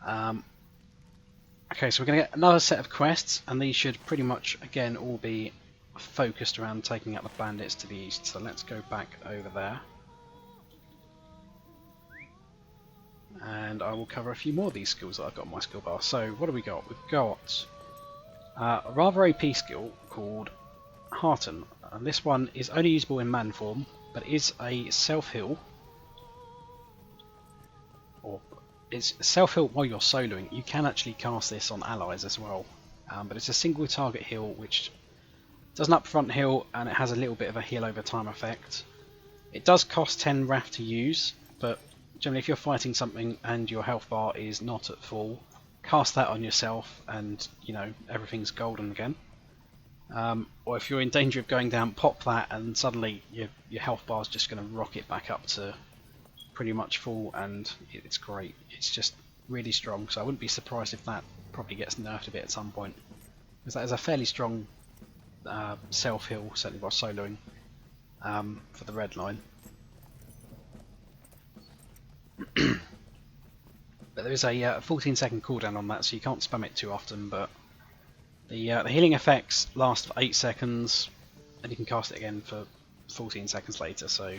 Okay, so we're going to get another set of quests, and these should pretty much, again, all be focused around taking out the bandits to the east. So let's go back over there. And I will cover a few more of these skills that I've got on my skill bar. So what do we got? We've got a rather OP skill called Hearten. And this one is only usable in man form, but is a self-heal. Or it's self-heal while you're soloing. You can actually cast this on allies as well. But it's a single target heal which does an upfront heal, and it has a little bit of a heal over time effect. It does cost 10 Wrath to use, but generally if you're fighting something and your health bar is not at full, cast that on yourself and, you know, everything's golden again. Or if you're in danger of going down, pop that and suddenly your health bar is just going to rocket back up to pretty much full, and it's great. It's just really strong, so I wouldn't be surprised if that probably gets nerfed a bit at some point, because that is a fairly strong self-heal, certainly while soloing, for the red line. But there is a 14-second cooldown on that, so you can't spam it too often, but the healing effects last for 8 seconds, and you can cast it again for 14 seconds later, so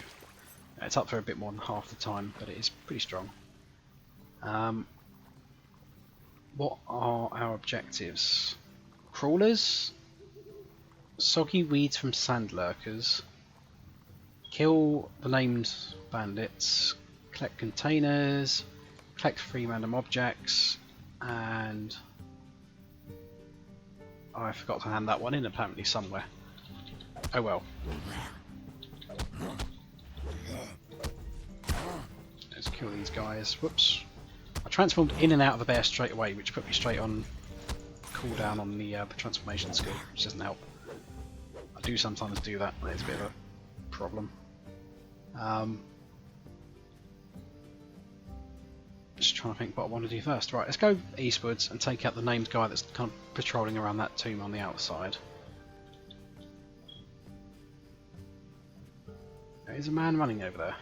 it's up for a bit more than half the time, but it is pretty strong. What are our objectives? Crawlers, soggy weeds from sand lurkers, kill the named bandits, collect containers, collect 3 random objects, and I forgot to hand that one in apparently somewhere. Oh well. Let's kill these guys. Whoops. I transformed in and out of a bear straight away, which put me straight on cooldown on the transformation skill, which doesn't help. I do sometimes do that, but it's a bit of a problem. Just trying to think what I want to do first. Right, let's go eastwards and take out the named guy that's kind of patrolling around that tomb on the outside. There's a man running over there.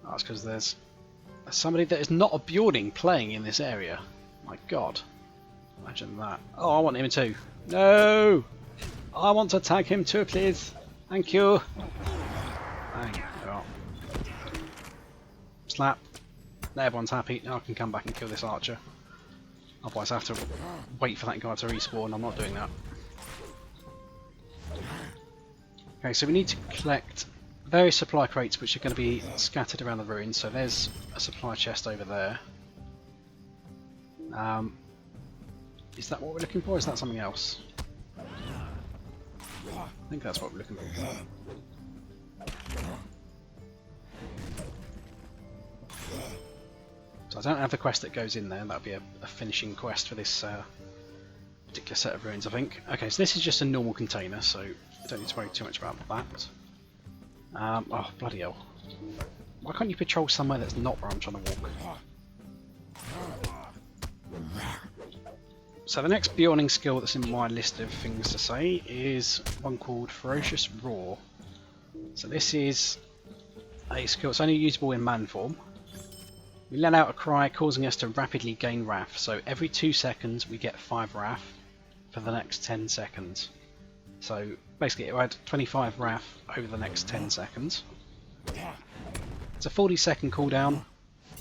Oh, that's because there's somebody that is not a Beorning playing in this area. My god. Imagine that. Oh, I want him too. No! I want to tag him too, please. Thank you. Thank you. Slap. Now everyone's happy. Now I can come back and kill this archer. Otherwise I have to wait for that guy to respawn. I'm not doing that. Okay, so we need to collect various supply crates which are going to be scattered around the ruins. So there's a supply chest over there. Is that what we're looking for, or is that something else? I think that's what we're looking for. So I don't have the quest that goes in there. That'll be a finishing quest for this particular set of ruins, I think. Okay, so this is just a normal container, so I don't need to worry too much about that. Oh, bloody hell. Why can't you patrol somewhere that's not where I'm trying to walk? So the next Beorning skill that's in my list of things to say is one called Ferocious Roar. So this is a skill that's only usable in man form. We let out a cry causing us to rapidly gain Wrath. So every 2 seconds we get 5 Wrath for the next 10 seconds. So basically it will add 25 Wrath over the next 10 seconds. It's a 40-second cooldown.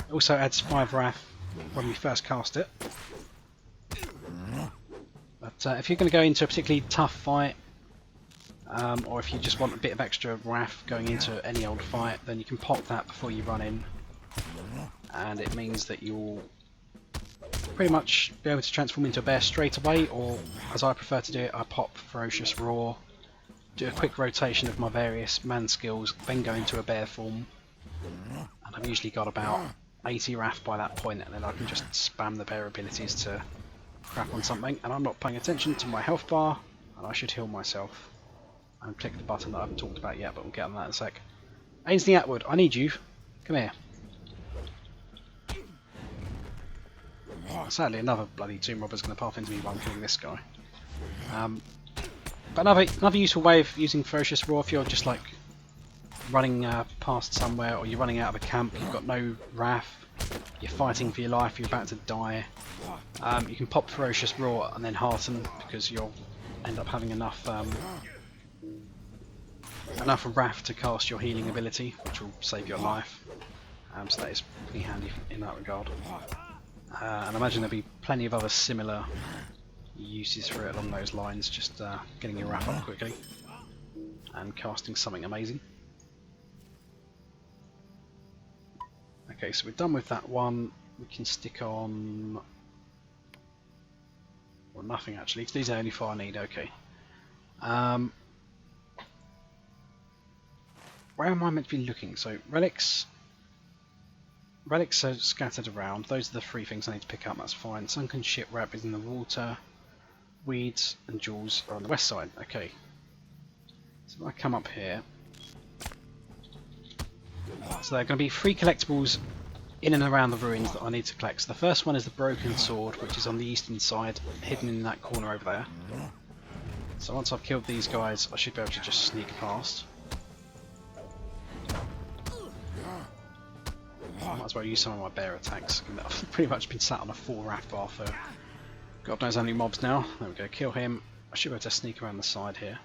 It also adds 5 Wrath when we first cast it. But if you're going to go into a particularly tough fight, or if you just want a bit of extra Wrath going into any old fight, then you can pop that before you run in. And it means that you'll pretty much be able to transform into a bear straight away, or as I prefer to do it, I pop Ferocious Roar, do a quick rotation of my various man skills, then go into a bear form, and I've usually got about 80 Wrath by that point, and then I can just spam the bear abilities to crap on something, and I'm not paying attention to my health bar, and I should heal myself. And click the button that I haven't talked about yet, but we'll get on that in a sec. Ainsley Atwood, I need you. Come here. Sadly, another bloody tomb robber's going to path into me while I'm killing this guy. But another useful way of using Ferocious Roar, if you're just like running past somewhere, or you're running out of a camp, you've got no Wrath, you're fighting for your life, you're about to die. You can pop Ferocious Roar and then Hearten, because you'll end up having enough wrath to cast your healing ability, which will save your life. So that is pretty handy in that regard. And I imagine there'll be plenty of other similar uses for it along those lines, just getting your wrath up quickly and casting something amazing. Okay, so we're done with that one. We can stick on... well, nothing actually, because these are the only 4 I need. Okay. Where am I meant to be looking? So relics are scattered around. Those are the 3 things I need to pick up. That's fine. Sunken shipwreck is in the water. Weeds and jewels are on the west side. Okay. So if I come up here, so there are going to be 3 collectibles in and around the ruins that I need to collect. So the first one is the broken sword, which is on the eastern side, hidden in that corner over there. So once I've killed these guys, I should be able to just sneak past. I might as well use some of my bear attacks. I've pretty much been sat on a full wrath bar for God knows how many mobs now. There we go, kill him. I should be able to sneak around the side here.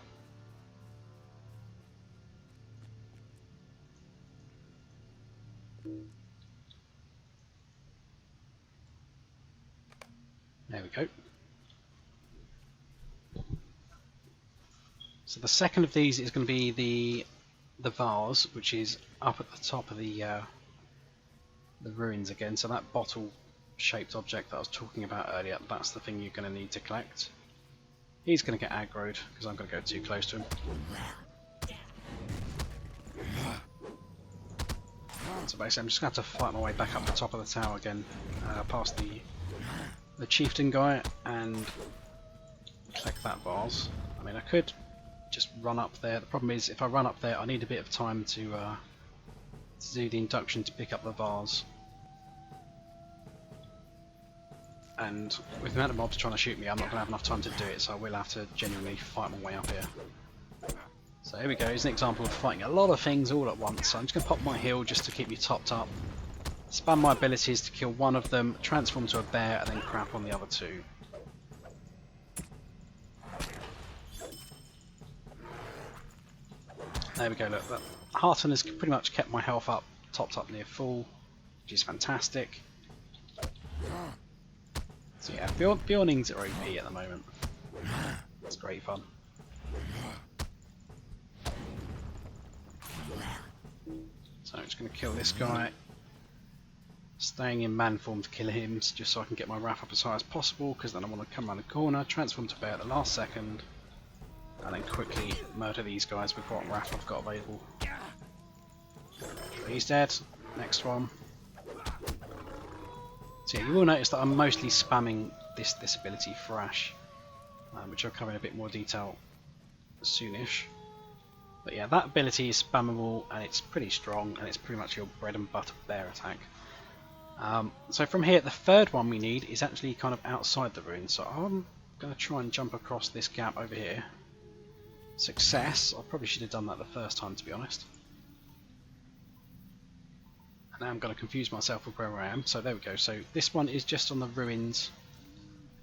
There we go. So the second of these is going to be the vase, which is up at the top of the ruins again. So that bottle-shaped object that I was talking about earlier, that's the thing you're going to need to collect. He's going to get aggroed because I'm going to go too close to him. So basically, I'm just going to have to fight my way back up the top of the tower again, past the chieftain guy, and collect that vase. I mean, I could just run up there. The problem is, if I run up there, I need a bit of time to do the induction to pick up the vase. And with the amount of mobs trying to shoot me, I'm not going to have enough time to do it, so I will have to genuinely fight my way up here. So here we go, here's an example of fighting a lot of things all at once. So I'm just going to pop my heal just to keep me topped up. Spam my abilities to kill one of them, transform to a bear, and then crap on the other 2. There we go, look, that Hearten has pretty much kept my health up, topped up near full, which is fantastic. So yeah, Beornings are OP at the moment. It's great fun. So I'm just going to kill this guy. Staying in man form to kill him, just so I can get my wrath up as high as possible, because then I want to come around the corner, transform to bear at the last second, and then quickly murder these guys with what wrath I've got available. So he's dead. Next one. So yeah, you will notice that I'm mostly spamming this ability, Thrash, which I'll cover in a bit more detail soonish. But yeah, that ability is spammable, and it's pretty strong, and it's pretty much your bread and butter bear attack. So from here, the third one we need is actually kind of outside the ruins, so I'm going to try and jump across this gap over here. Success! I probably should have done that the first time, to be honest. And now I'm going to confuse myself with where I am. So there we go. So this one is just on the ruins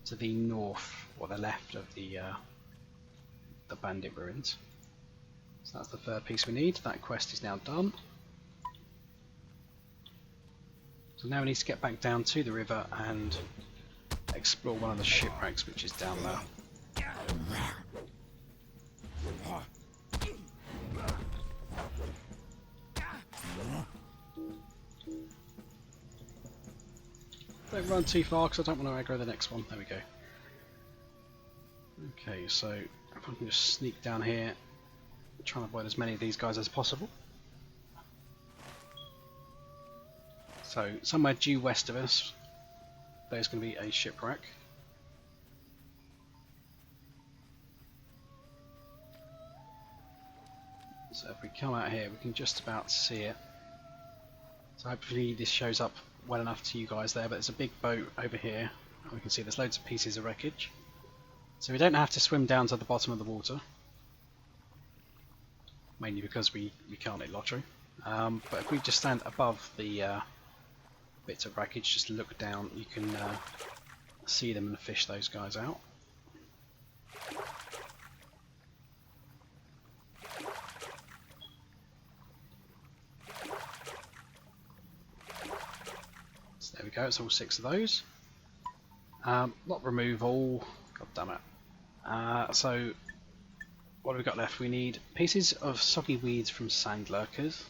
to the north, or the left of the bandit ruins. So that's the third piece we need. That quest is now done. So now we need to get back down to the river and explore one of the shipwrecks, which is down there. Don't run too far because I don't want to aggro the next one. There we go. Okay, so if I can just sneak down here, try and avoid as many of these guys as possible. So somewhere due west of us, there's going to be a shipwreck. So if we come out here, we can just about see it. So hopefully this shows up well enough to you guys there, but there's a big boat over here, and we can see there's loads of pieces of wreckage. So we don't have to swim down to the bottom of the water, mainly because we can't hit LOTRO. But if we just stand above the bits of wreckage, just look down, you can see them and fish those guys out. So there we go, it's all 6 of those. Not remove all, god damn it. So what have we got left? We need pieces of soggy weeds from sand lurkers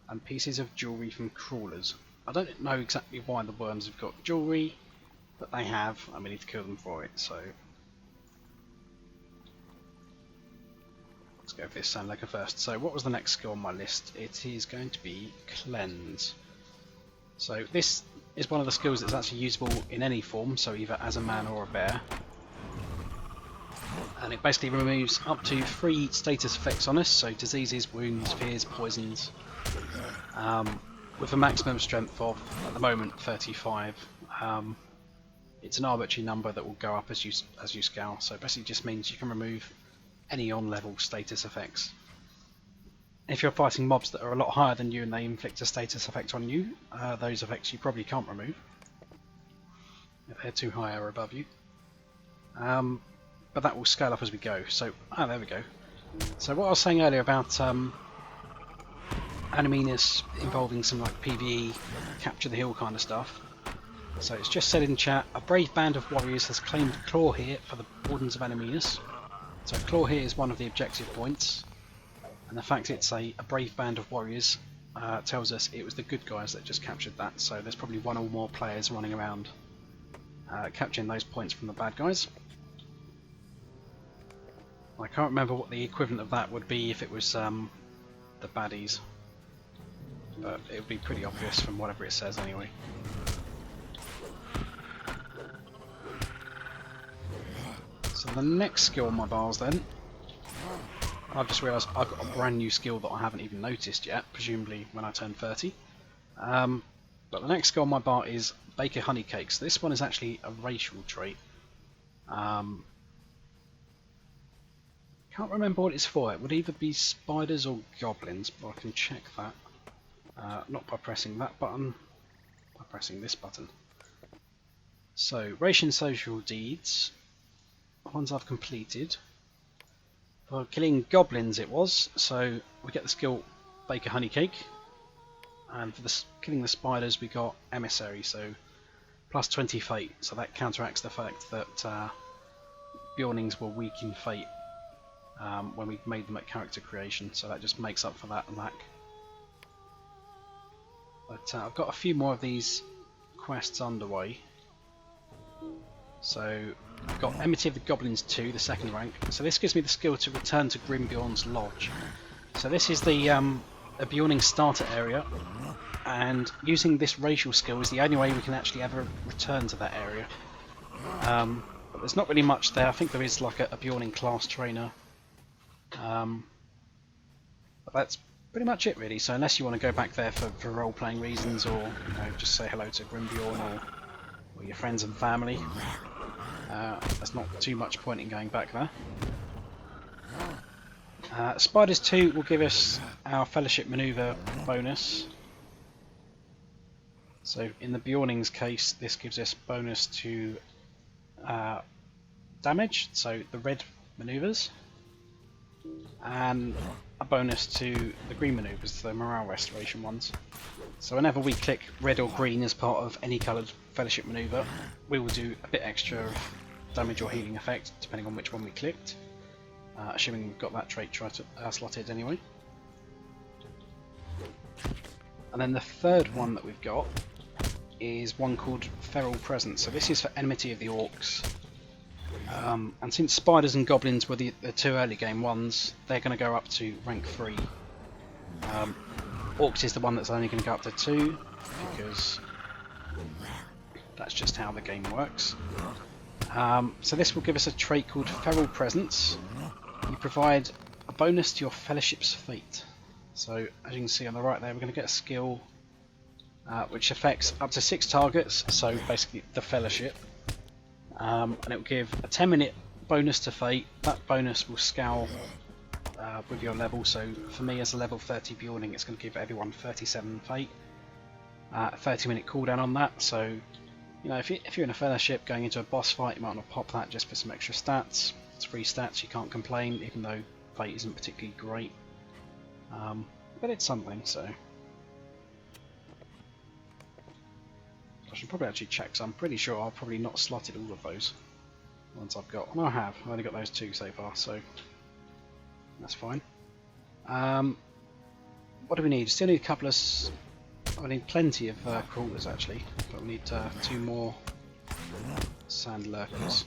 and pieces of jewellery from crawlers. I don't know exactly why the worms have got jewellery, but they have, and we need to kill them for it, so let's go for this sand lurker first. So what was the next skill on my list? It is going to be cleanse. So this is one of the skills that's actually usable in any form, so either as a man or a bear. And it basically removes up to 3 status effects on us, so diseases, wounds, fears, poisons, with a maximum strength of, at the moment, 35. It's an arbitrary number that will go up as you scale, so it basically just means you can remove any on-level status effects. If you're fighting mobs that are a lot higher than you and they inflict a status effect on you, those effects you probably can't remove if they're too high or above you. But that will scale up as we go. So, there we go. So what I was saying earlier about enemies involving some like PvE, capture the hill kind of stuff. So it's just said in chat, a brave band of warriors has claimed Claw here for the Wardens of Animenus. So Claw here is one of the objective points, and the fact it's a brave band of warriors tells us it was the good guys that just captured that. So there's probably one or more players running around capturing those points from the bad guys. I can't remember what the equivalent of that would be if it was the baddies, but it would be pretty obvious from whatever it says anyway. So the next skill on my bars then, I've just realised I've got a brand new skill that I haven't even noticed yet, presumably when I turn 30. But the next skill on my bar is Baker Honey Cakes. This one is actually a racial trait. Can't remember what it's for. It would either be spiders or goblins, but I can check that. Not by pressing that button, by pressing this button. So, ration social deeds, ones I've completed. For killing goblins it was, so we get the skill Baker Honey Cake. And for killing the spiders we got Emissary, so plus 20 fate, so that counteracts the fact that Beornings were weak in fate when we made them at character creation, so that just makes up for that lack. But I've got a few more of these quests underway. So I've got Enmity of the Goblins 2, the second rank. So this gives me the skill to return to Grimbjorn's Lodge. So this is the a Beorning starter area, and using this racial skill is the only way we can actually ever return to that area. But there's not really much there. I think there is like a Beorning class trainer. But that's pretty much it really, so unless you want to go back there for role-playing reasons, or just say hello to Grimbjorn or your friends and family, there's not too much point in going back there. Spiders 2 will give us our Fellowship Maneuver bonus. So in the Beorning's case, this gives us bonus to damage, so the red manoeuvres, and a bonus to the green manoeuvres, the morale restoration ones. So whenever we click red or green as part of any coloured Fellowship Manoeuvre, we will do a bit extra damage or healing effect, depending on which one we clicked, assuming we've got that trait slotted anyway. And then the third one that we've got is one called Feral Presence. So this is for Enmity of the Orcs. And since spiders and goblins were the two early game ones, they're going to go up to rank 3. Orcs is the one that's only going to go up to 2, because that's just how the game works. So this will give us a trait called Feral Presence. You provide a bonus to your Fellowship's Fate. So as you can see on the right there, we're going to get a skill which affects up to 6 targets, so basically the Fellowship. And it will give a 10-minute bonus to Fate. That bonus will scale with your level, so for me as a level 30 Beorning, it's going to give everyone 37 Fate. 30-minute cooldown on that, so you know, if you're in a fellowship going into a boss fight, you might not pop that just for some extra stats. It's free stats, you can't complain, even though fate isn't particularly great. But it's something, so I should probably actually check, so I'm pretty sure I've probably not slotted all of those ones I've got. Well, I have. I've only got those 2 so far, so that's fine. What do we need? Still need a couple of... I need plenty of crawlers actually, but we need 2 more sand lurkers.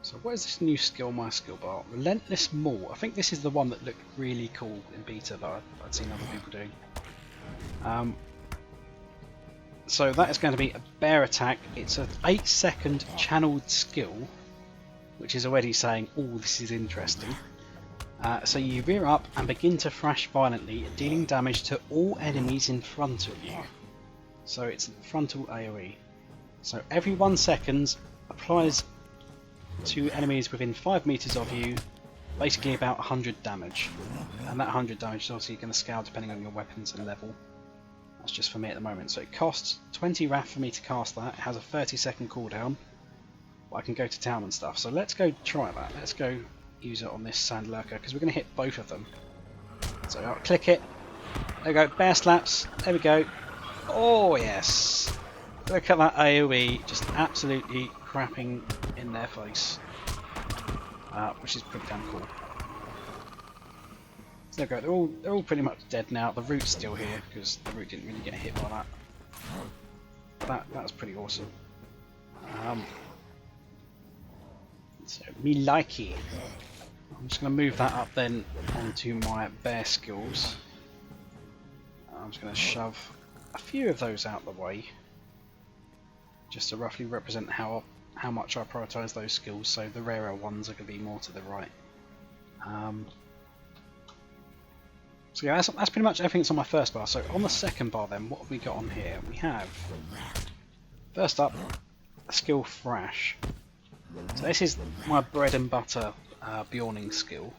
So what is this new skill on my skill bar? Relentless Maul. I think this is the one that looked really cool in beta that I'd seen other people doing. So that is going to be a bear attack. It's an 8-second channeled skill, which is already saying, oh, this is interesting. So you rear up and begin to thrash violently, dealing damage to all enemies in front of you. So it's frontal AoE. So every 1 second applies to enemies within 5 meters of you, basically about 100 damage. And that 100 damage is obviously going to scale depending on your weapons and level. That's just for me at the moment. So it costs 20 Wrath for me to cast that. It has a 30-second cooldown. But I can go to town and stuff. So let's go try that. Let's go use it on this sand lurker because we're going to hit both of them. So I'll click it. There we go. Bear slaps. There we go. Oh yes. Look at that AoE just absolutely crapping in their face. Which is pretty damn cool. So there we go. They're all pretty much dead now. The root's still here because the root didn't really get hit by that. That was pretty awesome. So me likey. I'm just going to move that up then onto my bear skills. I'm just going to shove a few of those out the way, just to roughly represent how much I prioritise those skills. So the rarer ones are going to be more to the right. So yeah, that's pretty much everything that's on my first bar. So on the second bar then, what have we got on here? We have, first up, a skill Thrash. So this is my bread and butter Beorning skill.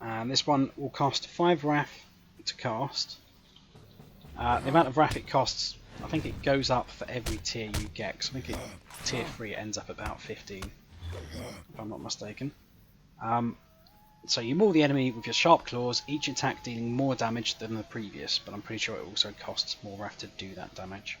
And this one will cost 5 Wrath to cast. The amount of Wrath it costs, I think it goes up for every tier you get. Because I think tier 3 it ends up about 15, if I'm not mistaken. So you maul the enemy with your sharp claws, each attack dealing more damage than the previous, but I'm pretty sure it also costs more Wrath to do that damage.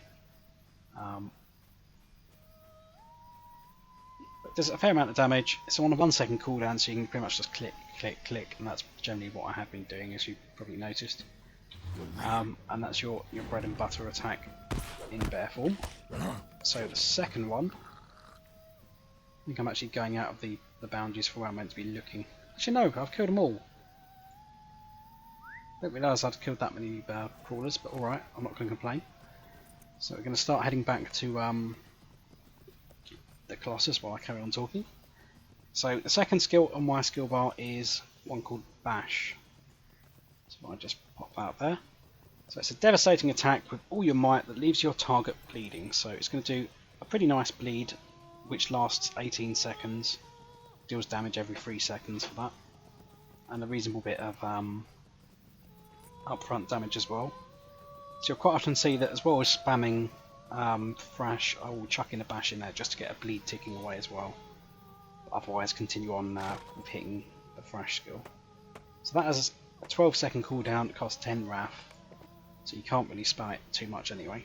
But there's a fair amount of damage. It's on a 1 second cooldown, so you can pretty much just click, click, click, and that's generally what I have been doing, as you've probably noticed. And that's your bread and butter attack in bear form. So the second one, I think I'm actually going out of the boundaries for where I'm meant to be looking. Actually no, I've killed them all. I didn't realise I'd killed that many crawlers, but alright, I'm not going to complain. So we're going to start heading back to the Colossus while I carry on talking. So the second skill on my skill bar is one called Bash. So I'll just pop out there. So it's a devastating attack with all your might that leaves your target bleeding. So it's going to do a pretty nice bleed, which lasts 18 seconds. Deals damage every 3 seconds for that, and a reasonable bit of upfront damage as well. So you'll quite often see that as well as spamming Thrash, I will chuck in a Bash in there just to get a bleed ticking away as well. But otherwise continue on with hitting the Thrash skill. So that has a 12-second cooldown, it costs 10 Wrath, so you can't really spam it too much anyway.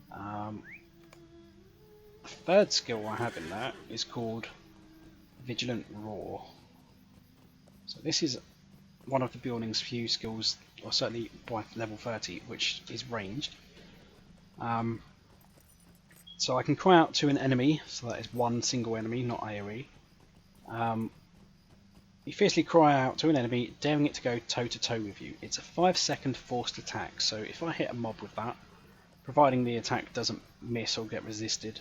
The third skill I have in there is called Vigilant Roar. So this is one of the Beorning's few skills, or certainly by level 30, which is ranged. So I can cry out to an enemy, so that is one single enemy, not AoE. You fiercely cry out to an enemy, daring it to go toe to toe with you. It's a 5-second forced attack, so if I hit a mob with that, providing the attack doesn't miss or get resisted,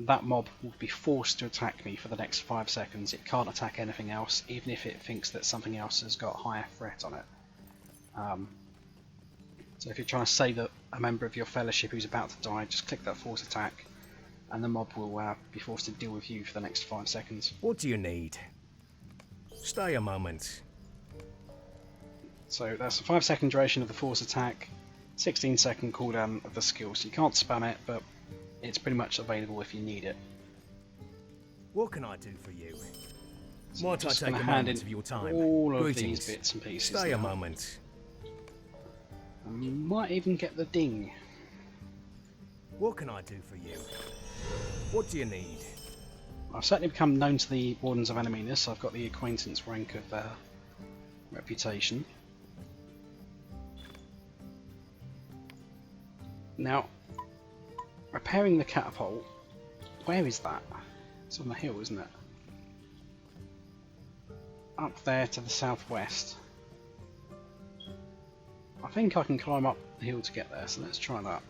that mob will be forced to attack me for the next 5 seconds. It can't attack anything else, even if it thinks that something else has got higher threat on it. So if you're trying to save a member of your fellowship who's about to die, just click that force attack, and the mob will be forced to deal with you for the next 5 seconds. What do you need? Stay a moment. So that's a 5-second duration of the force attack, 16-second cooldown of the skill, so you can't spam it, but it's pretty much available if you need it. What can I do for you? So Might I just take going a to hand moment in of your time? all of Greetings. these bits and pieces Stay a now. moment. And you might even get the ding. What can I do for you? What do you need? I've certainly become known to the Wardens of Animinus. I've got the acquaintance rank of reputation. Now, repairing the catapult, where is that? It's on the hill, isn't it? Up there to the southwest. I think I can climb up the hill to get there, so let's try that.